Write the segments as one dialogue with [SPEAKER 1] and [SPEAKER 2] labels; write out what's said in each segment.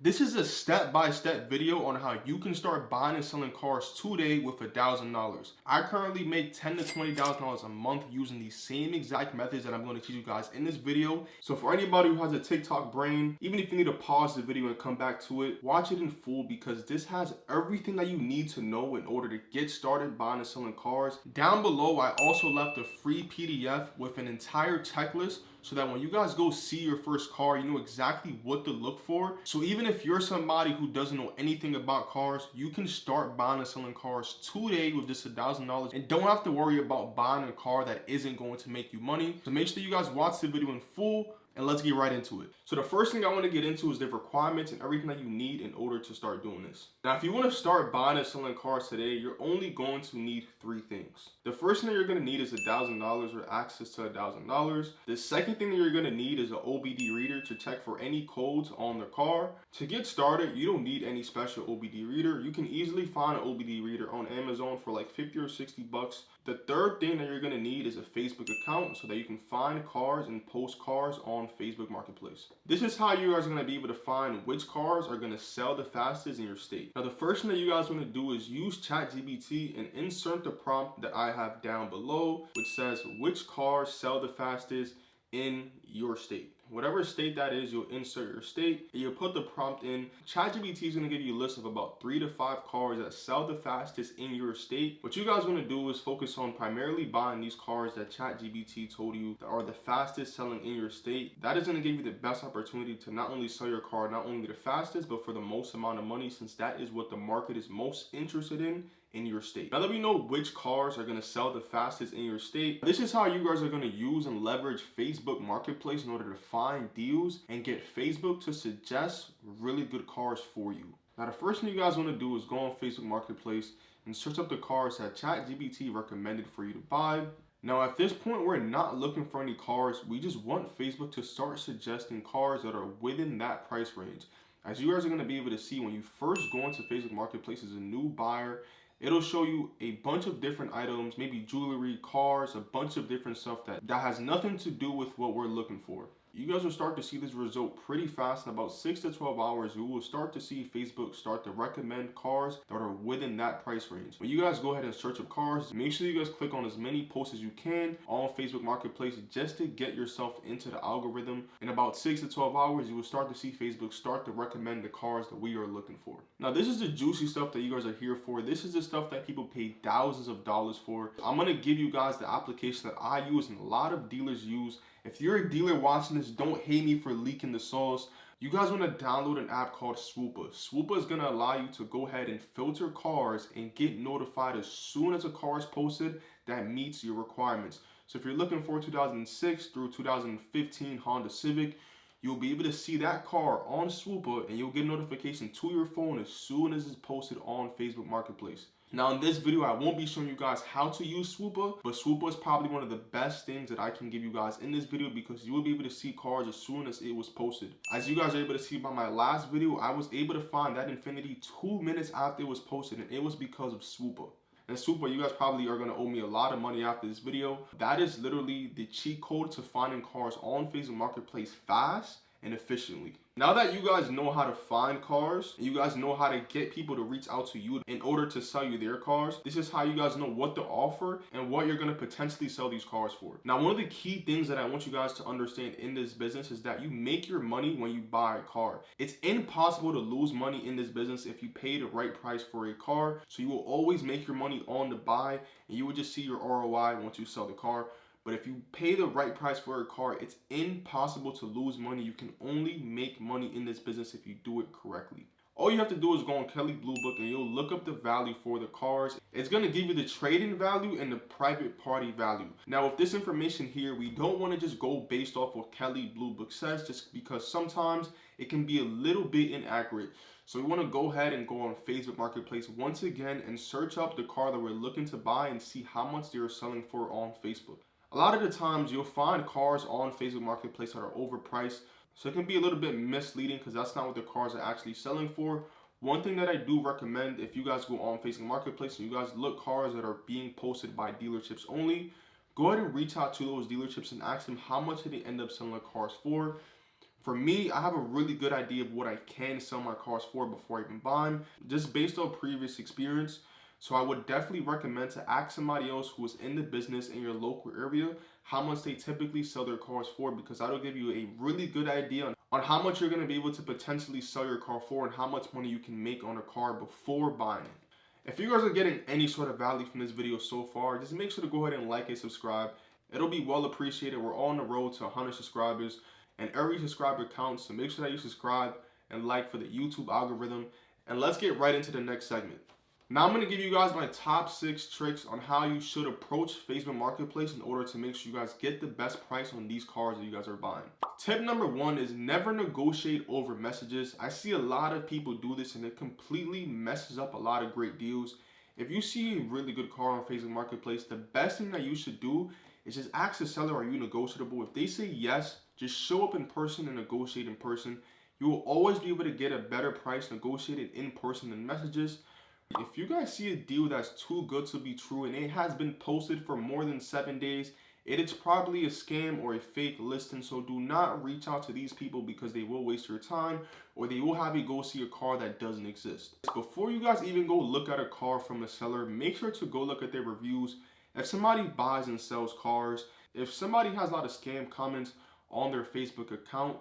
[SPEAKER 1] This is a step-by-step video on how you can start buying and selling cars today with $1,000. I currently make $10,000 to $20,000 a month using the same exact methods that I'm going to teach you guys in this video. So for anybody who has a TikTok brain, even if you need to pause the video and come back to it, watch it in full because this has everything that you need to know in order to get started buying and selling cars. Down below, I also left a free PDF with an entire checklist so that when you guys go see your first car, you know exactly what to look for. So even if you're somebody who doesn't know anything about cars, you can start buying and selling cars today with just $1,000 and don't have to worry about buying a car that isn't going to make you money. So make sure you guys watch the video in full and let's get right into it. So the first thing I want to get into is the requirements and everything that you need in order to start doing this. Now, if you want to start buying and selling cars today, you're only going to need three things. The first thing that you're going to need is $1,000 or access to $1,000. The second thing that you're going to need is an OBD reader to check for any codes on the car. To get started, you don't need any special OBD reader. You can easily find an OBD reader on Amazon for like 50 or 60 bucks. The third thing that you're going to need is a Facebook account so that you can find cars and post cars on Facebook Marketplace. This is how you guys are going to be able to find which cars are going to sell the fastest in your state. Now, the first thing that you guys want to do is use ChatGPT and insert the prompt that I have down below, which says which cars sell the fastest in your state. Whatever state that is, you'll insert your state and you'll put the prompt in. ChatGPT is going to give you a list of about 3 to 5 cars that sell the fastest in your state. What you guys want to do is focus on primarily buying these cars that ChatGPT told you that are the fastest selling in your state. That is going to give you the best opportunity to not only sell your car, not only the fastest, but for the most amount of money, since that is what the market is most interested in your state. Now that we know which cars are going to sell the fastest in your state, this is how you guys are going to use and leverage Facebook Marketplace in order to find deals and get Facebook to suggest really good cars for you. Now, the first thing you guys want to do is go on Facebook Marketplace and search up the cars that ChatGPT recommended for you to buy. Now, at this point, we're not looking for any cars. We just want Facebook to start suggesting cars that are within that price range. As you guys are going to be able to see, when you first go into Facebook Marketplace as a new buyer, it'll show you a bunch of different items, maybe jewelry, cars, a bunch of different stuff that has nothing to do with what we're looking for. You guys will start to see this result pretty fast. In about 6 to 12 hours, you will start to see Facebook start to recommend cars that are within that price range. When you guys go ahead and search up cars, make sure you guys click on as many posts as you can on Facebook Marketplace just to get yourself into the algorithm. In about 6 to 12 hours, you will start to see Facebook start to recommend the cars that we are looking for. Now, this is the juicy stuff that you guys are here for. This is the stuff that people pay thousands of dollars for. I'm going to give you guys the application that I use and a lot of dealers use. If you're a dealer watching this, don't hate me for leaking the sauce. You guys want to download an app called Swoopa. Swoopa is going to allow you to go ahead and filter cars and get notified as soon as a car is posted that meets your requirements. So if you're looking for 2006 through 2015 Honda Civic, you'll be able to see that car on Swoopa and you'll get a notification to your phone as soon as it's posted on Facebook Marketplace. Now, in this video, I won't be showing you guys how to use Swoopa, but Swoopa is probably one of the best things that I can give you guys in this video because you will be able to see cars as soon as it was posted. As you guys are able to see by my last video, I was able to find that Infiniti 2 minutes after it was posted, and it was because of Swoopa. And Swoopa, you guys probably are going to owe me a lot of money after this video. That is literally the cheat code to finding cars on Facebook Marketplace fast and efficiently. Now that you guys know how to find cars, and you guys know how to get people to reach out to you in order to sell you their cars, this is how you guys know what to offer and what you're going to potentially sell these cars for. Now, one of the key things that I want you guys to understand in this business is that you make your money when you buy a car. It's impossible to lose money in this business if you pay the right price for a car. So you will always make your money on the buy, and you will just see your ROI once you sell the car. But if you pay the right price for a car, it's impossible to lose money. You can only make money in this business if you do it correctly. All you have to do is go on Kelley Blue Book and you'll look up the value for the cars. It's going to give you the trading value and the private party value. Now, with this information here, we don't want to just go based off what Kelley Blue Book says, just because sometimes it can be a little bit inaccurate. So we want to go ahead and go on Facebook Marketplace once again and search up the car that we're looking to buy and see how much they're selling for on Facebook. A lot of the times you'll find cars on Facebook Marketplace that are overpriced, so it can be a little bit misleading because that's not what the cars are actually selling for. One thing that I do recommend, if you guys go on Facebook Marketplace and you guys look cars that are being posted by dealerships only, go ahead and reach out to those dealerships and ask them how much did they end up selling the cars for. For me, I have a really good idea of what I can sell my cars for before I even buy them, just based on previous experience. So I would definitely recommend to ask somebody else who is in the business in your local area how much they typically sell their cars for, because that'll give you a really good idea on how much you're going to be able to potentially sell your car for and how much money you can make on a car before buying it. If you guys are getting any sort of value from this video so far, just make sure to go ahead and like and subscribe. It'll be well appreciated. We're on the road to 100 subscribers, and every subscriber counts, so make sure that you subscribe and like for the YouTube algorithm. And let's get right into the next segment. Now I'm going to give you guys my top 6 tricks on how you should approach Facebook Marketplace in order to make sure you guys get the best price on these cars that you guys are buying. Tip number 1 is never negotiate over messages. I see a lot of people do this and it completely messes up a lot of great deals. If you see a really good car on Facebook Marketplace, the best thing that you should do is just ask the seller, are you negotiable? If they say yes, just show up in person and negotiate in person. You will always be able to get a better price negotiated in person than messages. If you guys see a deal that's too good to be true and it has been posted for more than 7 days, it is probably a scam or a fake listing. So do not reach out to these people because they will waste your time or they will have you go see a car that doesn't exist. Before you guys even go look at a car from a seller, make sure to go look at their reviews. If somebody buys and sells cars, if somebody has a lot of scam comments on their Facebook account,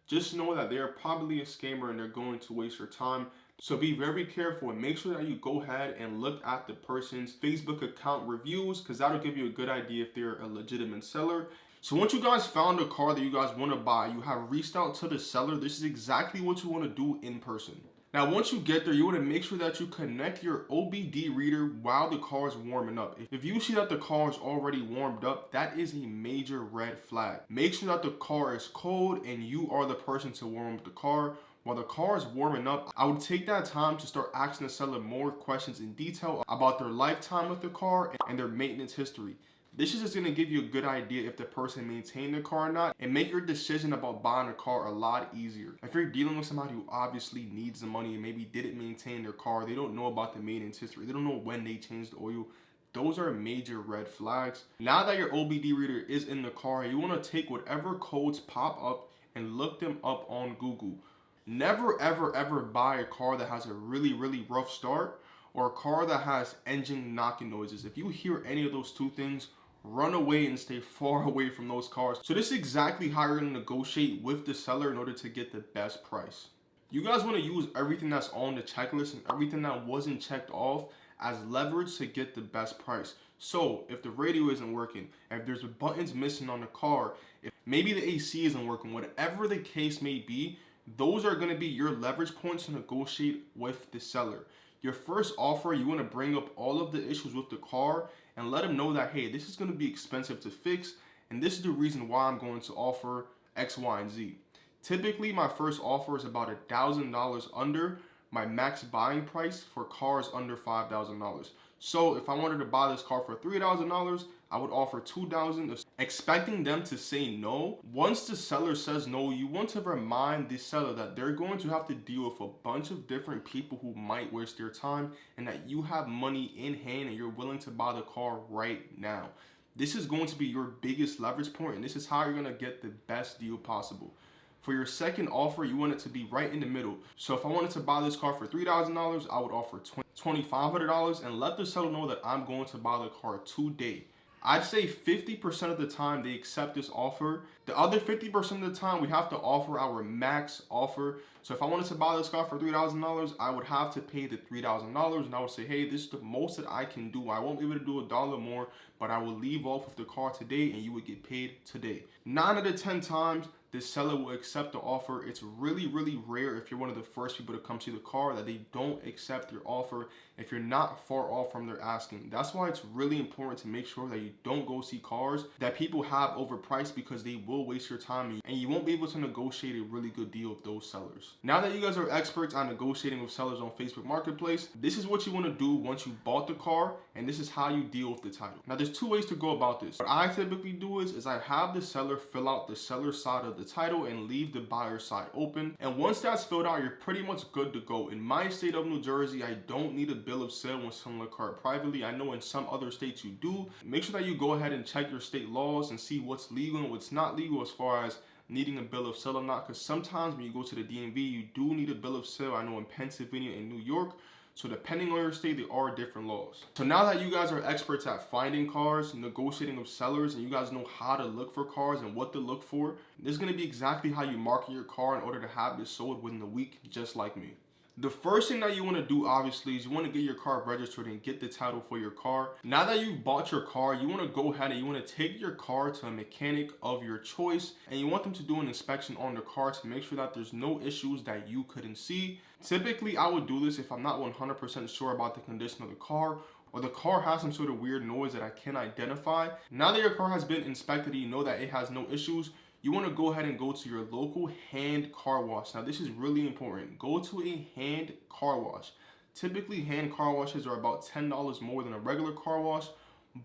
[SPEAKER 1] just know that they're probably a scammer and they're going to waste your time. So be very careful and make sure that you go ahead and look at the person's Facebook account reviews, because that'll give you a good idea if they're a legitimate seller. So once you guys found a car that you guys want to buy, you have reached out to the seller, this is exactly what you want to do in person. Now once you get there, you want to make sure that you connect your OBD reader while the car is warming up. If you see that the car is already warmed up, that is a major red flag. Make sure that the car is cold and you are the person to warm up the car. While the car is warming up, I would take that time to start asking the seller more questions in detail about their lifetime with the car and their maintenance history. This is just going to give you a good idea if the person maintained the car or not, and make your decision about buying a car a lot easier. If you're dealing with somebody who obviously needs the money and maybe didn't maintain their car, they don't know about the maintenance history, they don't know when they changed the oil, those are major red flags. Now that your OBD reader is in the car, you want to take whatever codes pop up and look them up on Google. Never ever buy a car that has a really rough start or a car that has engine knocking noises. If you hear any of those two things, run away and stay far away from those cars. So this is exactly how you're going to negotiate with the seller in order to get the best price. You guys want to use everything that's on the checklist and everything that wasn't checked off as leverage to get the best price. So if the radio isn't working, if there's buttons missing on the car, if maybe the AC isn't working, whatever the case may be, those are going to be your leverage points to negotiate with the seller. Your first offer, you want to bring up all of the issues with the car and let them know that, hey, this is going to be expensive to fix, and this is the reason why I'm going to offer X, Y, and Z. Typically, my first offer is about $1,000 under my max buying price for cars under $5,000. So if I wanted to buy this car for $3,000, I would offer $2,000, expecting them to say no. Once the seller says no, you want to remind the seller that they're going to have to deal with a bunch of different people who might waste their time, and that you have money in hand and you're willing to buy the car right now. This is going to be your biggest leverage point, and this is how you're going to get the best deal possible. For your second offer, you want it to be right in the middle. So if I wanted to buy this car for $3,000, I would offer $2,500 and let the seller know that I'm going to buy the car today. I'd say 50% of the time they accept this offer. The other 50% of the time we have to offer our max offer. So if I wanted to buy this car for $3,000, I would have to pay the $3,000, and I would say, hey, this is the most that I can do. I won't be able to do $1 more, but I will leave off with the car today and you would get paid today. 9 out of 10 times, the seller will accept the offer. It's really rare if you're one of the first people to come see the car that they don't accept your offer if you're not far off from their asking. That's why it's really important to make sure that you don't go see cars that people have overpriced, because they will waste your time and you won't be able to negotiate a really good deal with those sellers. Now that you guys are experts on negotiating with sellers on Facebook Marketplace, this is what you want to do once you bought the car, and this is how you deal with the title. Now there's 2 ways to go about this. What I typically do is I have the seller fill out the seller side of the title and leave the buyer side open, and once that's filled out, you're pretty much good to go. In my state of New Jersey, I don't need a bill of sale when selling a car privately. I know in some other states you do. Make sure that you go ahead and check your state laws and see what's legal and what's not legal as far as needing a bill of sale or not, because sometimes when you go to the DMV, you do need a bill of sale. I know in Pennsylvania and New York. So depending on your state, there are different laws. So now that you guys are experts at finding cars, negotiating with sellers, and you guys know how to look for cars and what to look for, this is gonna be exactly how you market your car in order to have it sold within a week, just like me. The first thing that you want to do, obviously, is you want to get your car registered and get the title for your car. Now that you've bought your car, you want to go ahead and you want to take your car to a mechanic of your choice, and you want them to do an inspection on the car to make sure that there's no issues that you couldn't see. Typically, I would do this if I'm not 100% sure about the condition of the car, or the car has some sort of weird noise that I can't identify. Now that your car has been inspected and you know that it has no issues, you want to go ahead and go to your local hand car wash. Now this is really important. Go to a hand car wash. Typically hand car washes are about $10 more than a regular car wash,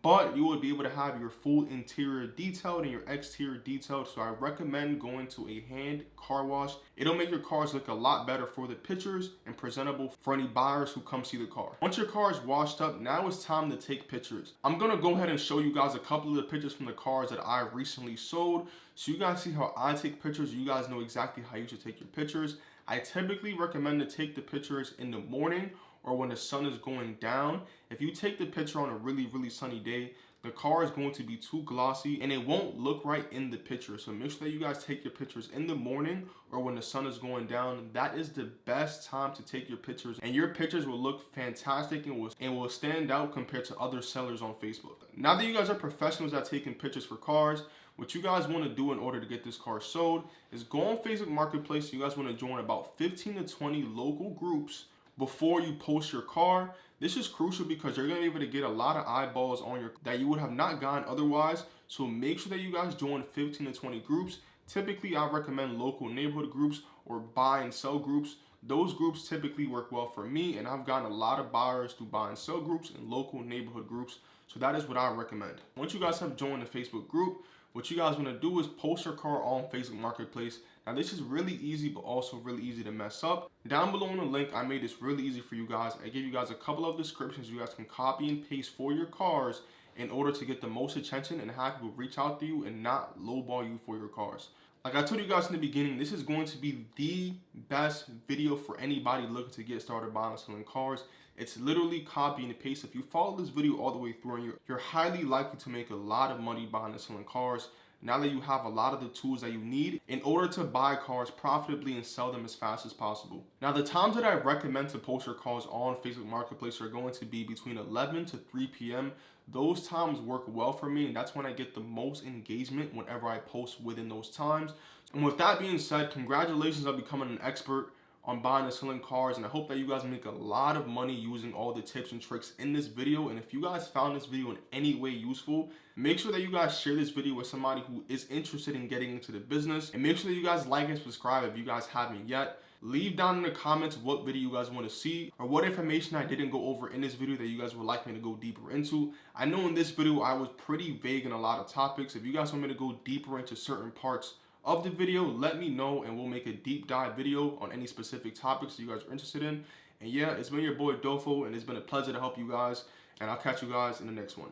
[SPEAKER 1] but you will be able to have your full interior detailed and your exterior detailed. So I recommend going to a hand car wash. It'll make your cars look a lot better for the pictures and presentable for any buyers who come see the car. Once your car is washed up, now it's time to take pictures. I'm gonna go ahead and show you guys a couple of the pictures from the cars that I recently sold. So you guys see how I take pictures. You guys know exactly how you should take your pictures. I typically recommend to take the pictures in the morning or when the sun is going down. If you take the picture on a really sunny day, the car is going to be too glossy and it won't look right in the picture. So make sure that you guys take your pictures in the morning or when the sun is going down. That is the best time to take your pictures, and your pictures will look fantastic and will stand out compared to other sellers on Facebook. Now that you guys are professionals at taking pictures for cars, what you guys want to do in order to get this car sold is go on Facebook Marketplace. You guys want to join about 15 to 20 local groups before you post your car. This is crucial because you're going to be able to get a lot of eyeballs on your that you would have not gotten otherwise. So make sure that you guys join 15 to 20 groups. Typically, I recommend local neighborhood groups or buy and sell groups. Those groups typically work well for me, and I've gotten a lot of buyers through buy and sell groups and local neighborhood groups. So that is what I recommend. Once you guys have joined the Facebook group, what you guys want to do is post your car on Facebook Marketplace. Now this is really easy, but also really easy to mess up. Down below in the link, I made this really easy for you guys. I gave you guys a couple of descriptions you guys can copy and paste for your cars in order to get the most attention and have people reach out to you and not lowball you for your cars. Like I told you guys in the beginning, this is going to be the best video for anybody looking to get started buying and selling cars. It's literally copy and paste. If you follow this video all the way through, and you're highly likely to make a lot of money buying and selling cars now that you have a lot of the tools that you need in order to buy cars profitably and sell them as fast as possible. Now, the times that I recommend to post your cars on Facebook Marketplace are going to be between 11 to 3 p.m. Those times work well for me, and that's when I get the most engagement whenever I post within those times. And with that being said, congratulations on becoming an expert on buying and selling cars, and I hope that you guys make a lot of money using all the tips and tricks in this video. And if you guys found this video in any way useful, make sure that you guys share this video with somebody who is interested in getting into the business, and make sure that you guys like and subscribe if you guys haven't yet. Leave down in the comments what video you guys want to see or what information I didn't go over in this video that you guys would like me to go deeper into. I know in this video I was pretty vague in a lot of topics. If you guys want me to go deeper into certain parts of the video, let me know and we'll make a deep dive video on any specific topics you guys are interested in. And yeah, it's been your boy Dofo, and it's been a pleasure to help you guys, and I'll catch you guys in the next one.